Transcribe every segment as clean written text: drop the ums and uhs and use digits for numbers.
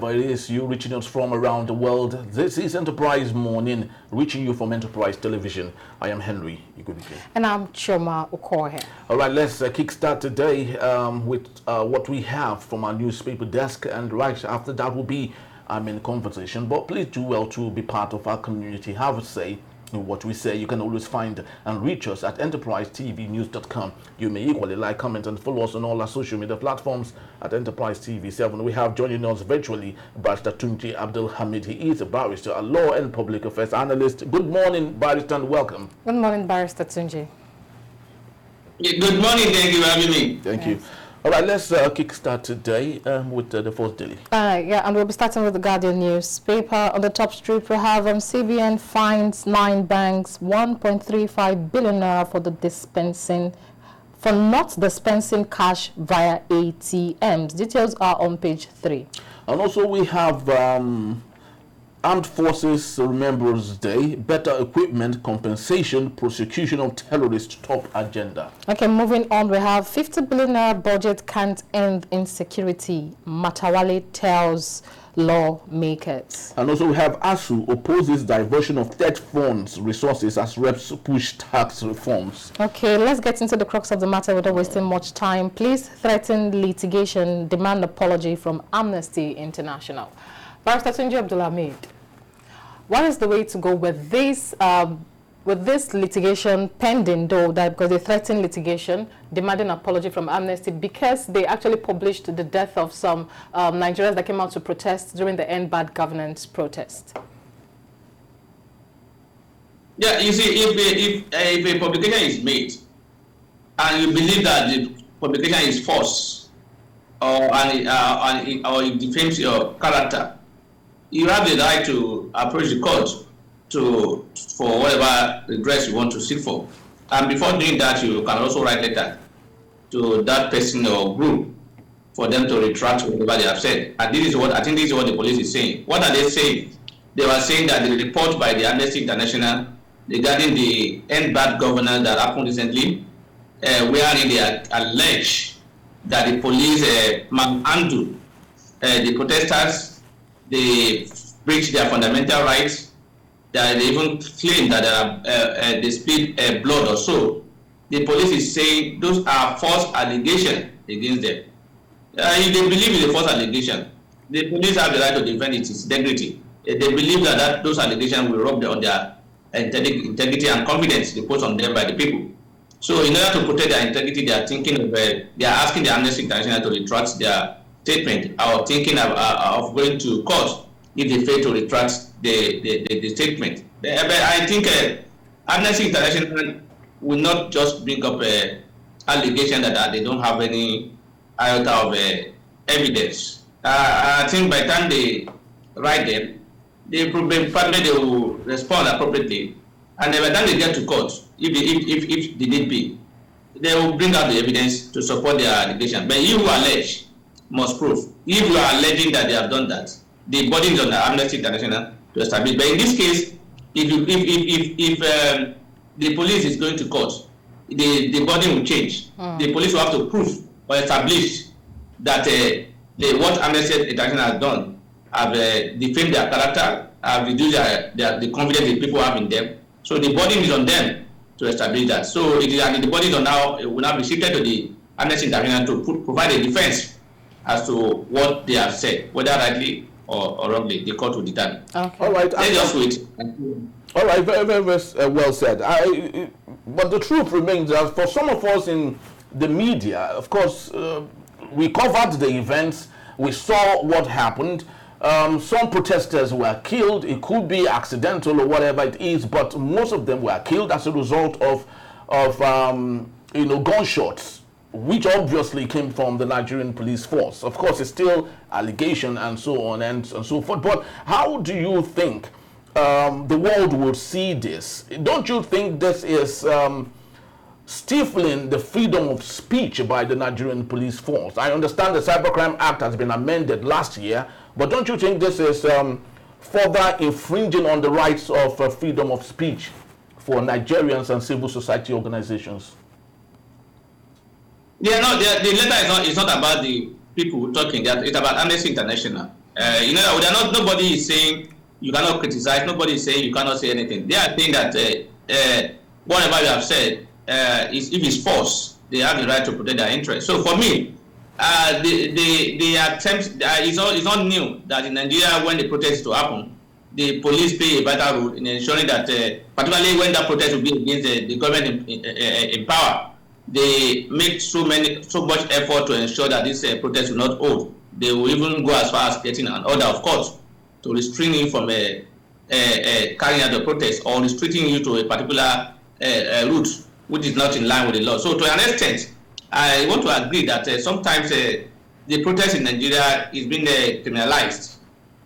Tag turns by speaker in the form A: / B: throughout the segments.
A: wherever it is you reaching us from around the world. This is Enterprise Morning, reaching you from Enterprise Television. I am Henry Igubike.
B: And I'm Choma Okoye.
A: All right, let's kickstart today with what we have from our newspaper desk. And right after that will be in conversation. But please do well to be part of our community. Have a say in what we say. You can always find and reach us at enterprisetvnews.com. You may equally like, comment, and follow us on all our social media platforms at Enterprise TV 7. We have joining us virtually Barrister Tunji Abdul Hamid. He is a barrister, a law and public affairs analyst. Good morning, Barrister, and welcome.
B: Good morning, Barrister Tunji.
C: Good morning, thank you for having me.
A: Thank you. All right, let's kickstart today with the first daily.
B: Yeah, and we'll be starting with the Guardian newspaper. On the top strip, we have CBN fines 9 banks 1.35 billion naira for not dispensing cash via ATMs. Details are on page 3.
A: And also we have Armed Forces Remembrance Day, better equipment, compensation, prosecution of terrorists top agenda.
B: Okay, moving on, we have 50 billion naira budget can't end insecurity. Matawale tells lawmakers.
A: And also we have ASU opposes diversion of state funds resources as reps push tax reforms.
B: Okay, let's get into the crux of the matter without wasting much time. Police threaten litigation, demand apology from Amnesty International. Barrister Tunji Abdulhamid, what is the way to go with this litigation pending, though, that because they threaten litigation, demanding apology from Amnesty because they actually published the death of some Nigerians that came out to protest during the End Bad Governance protest?
C: Yeah, you see, if a publication is made and you believe that the publication is false or it defames your character, you have the right to approach the court for whatever redress you want to seek for. And before doing that, you can also write letter to that person or group for them to retract whatever they have said. And this is what I think this is what the police is saying. What are they saying? They were saying that the report by the Amnesty International regarding the End Bad Governance that happened recently, wherein they allege that the police manhandled the protesters. They breach their fundamental rights. They even claim that they spilled blood or so. The police is saying those are false allegations against them. If they believe in the false allegation, the police have the right to defend its integrity. If they believe that those allegations will rob on their integrity and confidence reposed on them by the people. So in order to protect their integrity, they are thinking of, they are asking the Amnesty International to retract their statement or thinking of going to court if they fail to retract the statement. But I think Amnesty International will not just bring up an allegation that they don't have any iota of evidence. I think by the time they write them, probably they will respond appropriately. And by the time they get to court, if they need be, they will bring out the evidence to support their allegation. But you who allege must prove. If you are alleging that they have done that, the body is on the Amnesty International to establish. But in this case, if the police is going to court, the body will change. The police will have to prove or establish that what Amnesty International has done have defamed their character, have reduced the confidence that people have in them. So the body is on them to establish that. So it is, and the body will now be shifted to the Amnesty International to provide a defense as to what they have said, whether rightly or wrongly, the court will determine.
B: Okay.
A: All right.
C: Let's just wait.
A: All right, very, very, very well said. But the truth remains that for some of us in the media, of course, we covered the events, we saw what happened. Some protesters were killed. It could be accidental or whatever it is, but most of them were killed as a result of gunshots, which obviously came from the Nigerian police force. Of course, it's still allegation and so on and so forth. But how do you think the world will see this? Don't you think this is stifling the freedom of speech by the Nigerian police force? I understand the Cybercrime Act has been amended last year, but don't you think this is further infringing on the rights of freedom of speech for Nigerians and civil society organizations?
C: Yeah, no, the letter is not about the people talking. It's about Amnesty International. You know, they are not. Nobody is saying you cannot criticize. Nobody is saying you cannot say anything. They are saying that whatever you have said, if it's false, they have the right to protect their interests. So for me, the attempt it's not new that in Nigeria, when the protest is to happen, the police play a vital role in ensuring that, particularly when that protest will be against the government in power, they make so much effort to ensure that this protest will not hold. They will even go as far as getting an order of court to restrain you from carrying out the protest or restricting you to a particular route which is not in line with the law. So to an extent, I want to agree that sometimes the protest in Nigeria is being criminalized,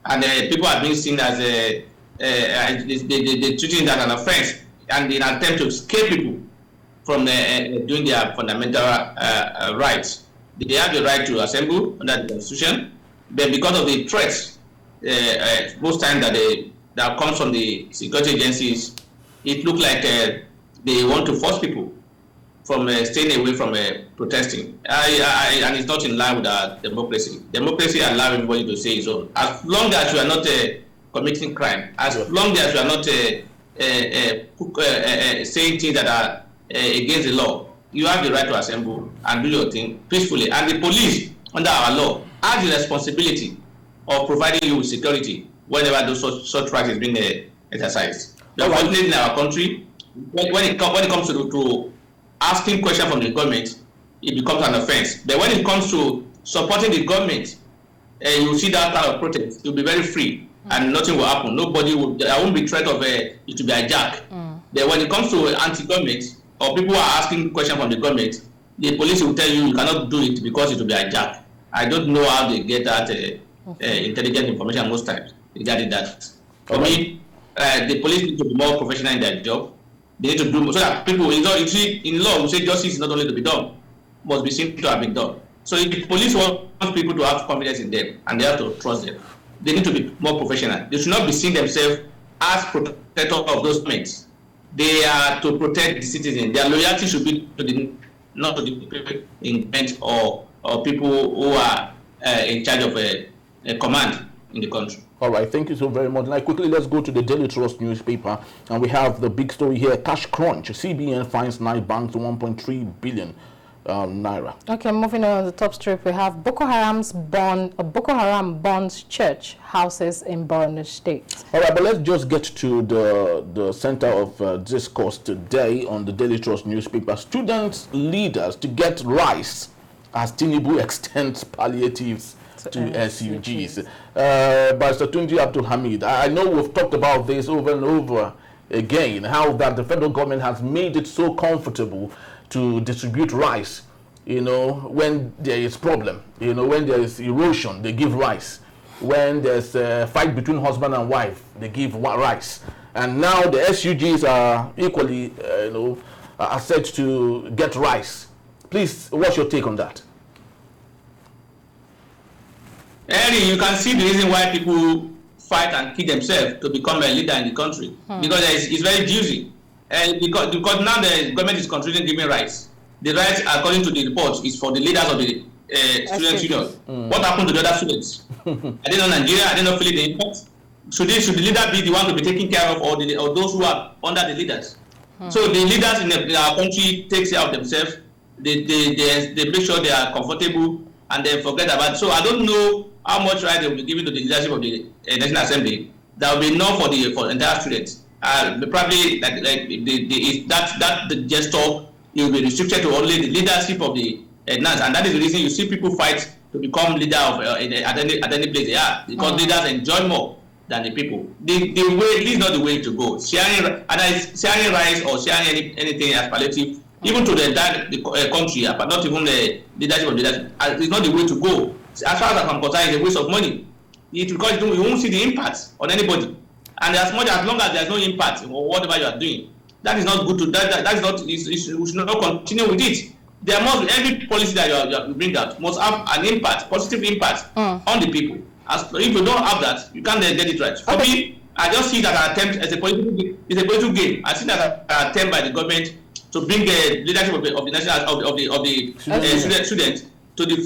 C: and people are being seen as they treating it as an offense, and in an attempt to scare people from doing their fundamental rights. They have the right to assemble under the Constitution, but because of the threats, most times that comes from the security agencies, it looks like they want to force people from staying away from protesting. And it's not in line with our democracy. Democracy allows everybody to say his own. As long as you are not committing crime, as long as you are not saying things that are against the law, you have the right to assemble and do your thing peacefully. And the police, under our law, has the responsibility of providing you with security whenever those such rights is being exercised. Unfortunately, in our country, when it comes to asking questions from the government, it becomes an offense. But when it comes to supporting the government, you see that kind of protest, you'll be very free and nothing will happen. There won't be threat of it to be hijacked. But when it comes to anti-government, or people who are asking questions from the government, the police will tell you cannot do it because it will be hijacked. I don't know how they get that intelligent information most times regarding that. For me, the police need to be more professional in their job. They need to do so that people, in law, we say justice is not only to be done, must be seen to have been done. So if the police want people to have confidence in them and they have to trust them, they need to be more professional. They should not be seeing themselves as protectors of those men. They are to protect the citizens. Their loyalty should be not to the people in government or people who are in charge of a command in the country.
A: All right, thank you so very much. Now, quickly, let's go to the Daily Trust newspaper, and we have the big story here: cash crunch. CBN fines 9 banks 1.3 billion naira. Okay, moving on the top strip, we have Boko Haram burns church houses in Borno State. All right, but let's just get to the center of discourse today on the Daily Trust newspaper. Students leaders to get rice as Tinubu extends palliatives to SUGs. Barrister Tunji Abdul Hamid, I know we've talked about this over and over again, how that the federal government has made it so comfortable to distribute rice, when there is problem, when there is erosion, they give rice. When there's a fight between husband and wife, they give rice. And now the SUGs are equally, are set to get rice. Please, what's your take on that?
C: Eddie, you can see the reason why people fight and kill themselves to become a leader in the country. Because it's very juicy. And because now the government is controlling giving rights. The rights, according to the report, is for the leaders of the student union. What happened to the other students? Are they not Nigeria? Are they not feeling the impact? Should the leader be the one to be taken care of, or those who are under the leaders? So the leaders in our country take care of themselves. They make sure they are comfortable and they forget about it. So I don't know how much right they will be given to the leadership of the National Assembly. That will be enough for the entire students. Probably the gesture will be restricted to only the leadership of the NAS, and that is the reason you see people fight to become leader of at any place they are, because leaders enjoy more than the people. The way, this is not the way to go. Sharing rights or sharing anything as palliative, even to the entire country, but not even the leadership of leadership, is not the way to go. As far as I'm concerned, it's a waste of money. Because you won't see the impact on anybody. And as long as there's no impact or whatever you are doing, that is not good to that is not. We should not continue with it. There must be every policy that you bring out must have an impact, positive impact on the people. If you don't have that, you can't get it right. For me, I just see that an attempt as a political game. I see that an attempt by the government to bring the leadership of the national students to their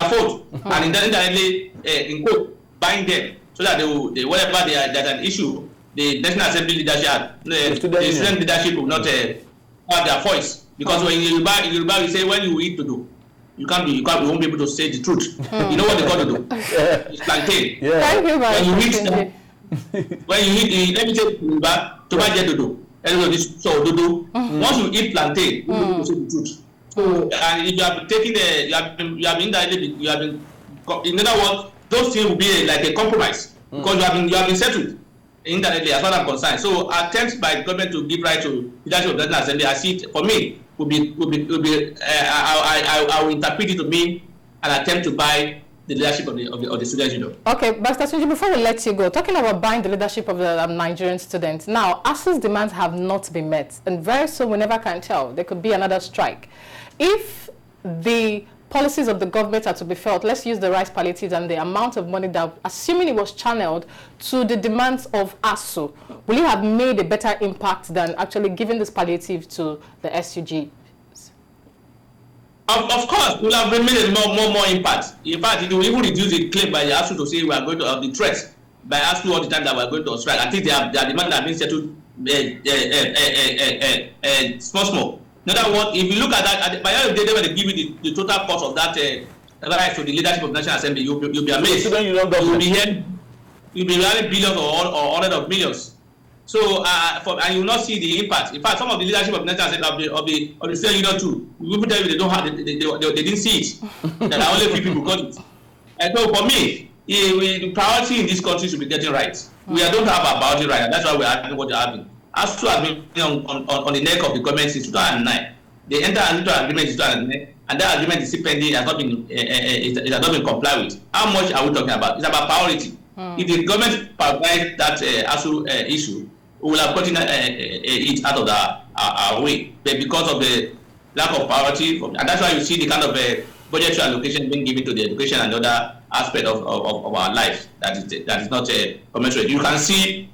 C: fold, and indirectly in quote bind them so that whatever there's an issue, the National Assembly leadership, the student leadership will not have their voice. Because when you Yoruba, we say when you eat to do, you won't be able to say the truth. You know what they got to do? It's plantain.
B: Yeah. Thank you very much.
C: When you eat, let me say Yoruba, to buy dodo. So dodo. Once you eat plantain, you will say the truth. So and if you have taken you have been in other words, those things will be like a compromise because you have been settled indirectly as far as I'm concerned. So attempts by the government to give right to leadership of the National Assembly, I see it for me will be I will interpret it to mean an attempt to buy the leadership of the students union.
B: Okay, Pastor Tunji, before we let you go, talking about buying the leadership of the Nigerian students, now ASU's demands have not been met, and very soon we never can tell. There could be another strike. If the policies of the government are to be felt, let's use the rice palliatives and the amount of money that, assuming it was channeled to the demands of ASU, will it have made a better impact than actually giving this palliative to the SUG?
C: Of course, it will have made more impact. In fact, it will even reduce the claim by the ASU to say we are going to have the threat by ASU all the time that we are going to strike. I think their demand have been settled small. In other words, if you look at that, by the end of the day, when they give you the total cost of that right to the leadership of the National Assembly, you'll be amazed. You'll be having billions or hundreds of millions. So, and you will not see the impact. In fact, some of the leadership of the National Assembly of the state union too, we will tell you they don't have, they didn't see it. There are only a few people got it. And so, for me, the priority in this country should be getting right. We don't have our priority right, and that's why we're having what they're having. ASU has been on the neck of the government since 2009. They entered into an agreement in 2009, and that agreement is still pending. It has not been complied with. How much are we talking about? It's about priority. If the government prioritized that ASU issue, we will have gotten it out of our way. But because of the lack of priority, and that's why you see the kind of budgetary allocation being given to the education and other aspect of our life that is not commensurate. You can see.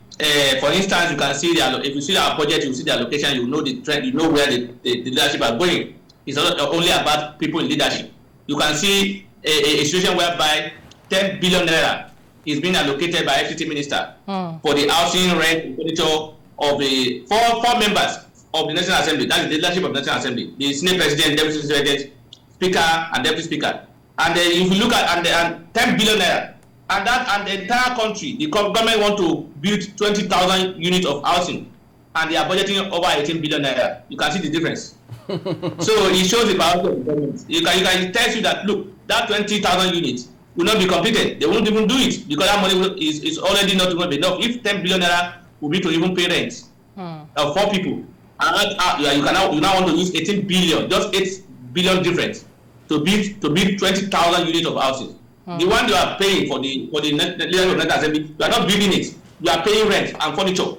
C: For instance, you can see if you see our budget, you see the allocation, you know the trend, you know where the leadership are going. It's not only about people in leadership. You can see a situation whereby 10 billion naira is being allocated by FCT minister for the housing, rent, expenditure of the four members of the National Assembly. That is the leadership of the National Assembly: the Senate President, Deputy President, Speaker, and Deputy Speaker. And if you look at and 10 billion naira. And the entire country, the government want to build 20,000 units of housing, and they are budgeting over 18 billion naira. You can see the difference. So it shows the power of the government. It tells you that look, that 20,000 units will not be completed. They won't even do it because that money is already not going to be enough. If 10 billion naira will be to even pay rent of 4 people, and you now want to use 18 billion, just 8 billion difference to build 20,000 units of housing. The one you are paying for the leadership of the National Assembly, you are not building it. You are paying rent and furniture.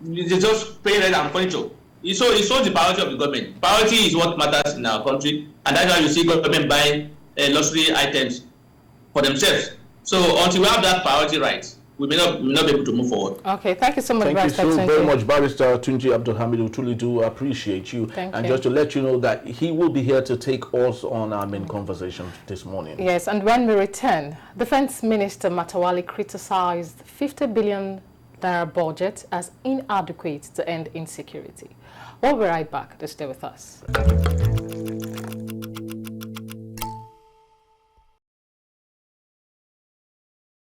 C: You just pay rent and furniture. It shows the priority of the government. Priority is what matters in our country, and that's why you see government buying luxury items for themselves. So until we have that priority right, we may not be able to move forward.
B: Okay, thank you so much.
A: Thank you so very much, Barrister Tunji Abdulhamid. We truly do appreciate you.
B: Thank
A: and
B: you.
A: Just to let you know that he will be here to take us on our main conversation this morning.
B: Yes, and when we return, Defense Minister Matawali criticized 50 billion naira budget as inadequate to end insecurity. We'll be right back. Just stay with us.